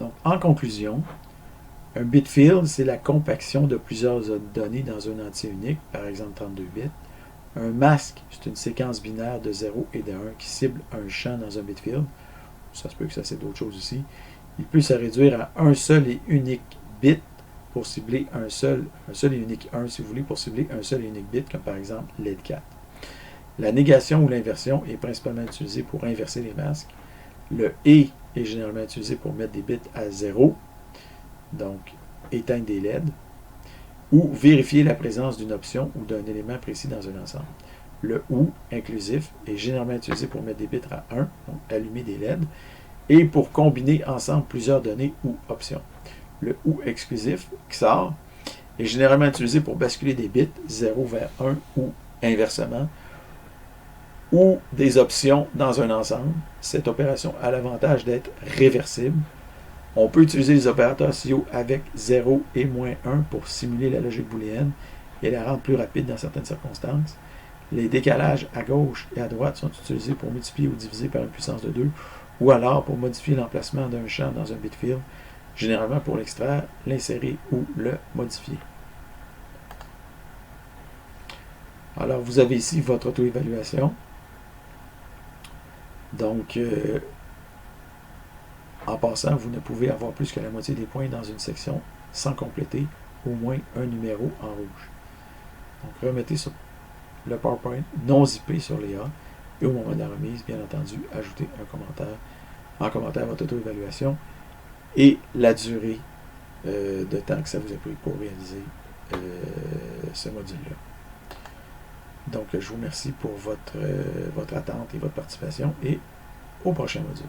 Donc, en conclusion, un bit field, c'est la compaction de plusieurs données dans un entier unique, par exemple 32 bits. Un masque, c'est une séquence binaire de 0 et de 1 qui cible un champ dans un bit field. Ça se peut que ça c'est d'autres choses aussi. Il peut se réduire à un seul et unique bit pour cibler un seul et unique 1, si vous voulez, pour cibler un seul et unique bit, comme par exemple LED 4. La négation ou l'inversion est principalement utilisée pour inverser les masques. Le et est généralement utilisé pour mettre des bits à 0, donc éteindre des LED, ou vérifier la présence d'une option ou d'un élément précis dans un ensemble. Le ou inclusif est généralement utilisé pour mettre des bits à 1, donc allumer des LED, et pour combiner ensemble plusieurs données ou options. Le ou exclusif, XOR, est généralement utilisé pour basculer des bits 0 vers 1 ou inversement, ou des options dans un ensemble. Cette opération a l'avantage d'être réversible. On peut utiliser les opérateurs SIO avec 0 et moins 1 pour simuler la logique booléenne et la rendre plus rapide dans certaines circonstances. Les décalages à gauche et à droite sont utilisés pour multiplier ou diviser par une puissance de 2, ou alors pour modifier l'emplacement d'un champ dans un bit field, généralement pour l'extraire, l'insérer ou le modifier. Alors, vous avez ici votre auto-évaluation. Donc, en passant, vous ne pouvez avoir plus que la moitié des points dans une section sans compléter au moins un numéro en rouge. Donc, remettez sur le PowerPoint non zippé sur les A et au moment de la remise, bien entendu, ajoutez en commentaire votre auto-évaluation et la durée de temps que ça vous a pris pour réaliser ce module-là. Donc, je vous remercie pour votre attente et votre participation et au prochain module.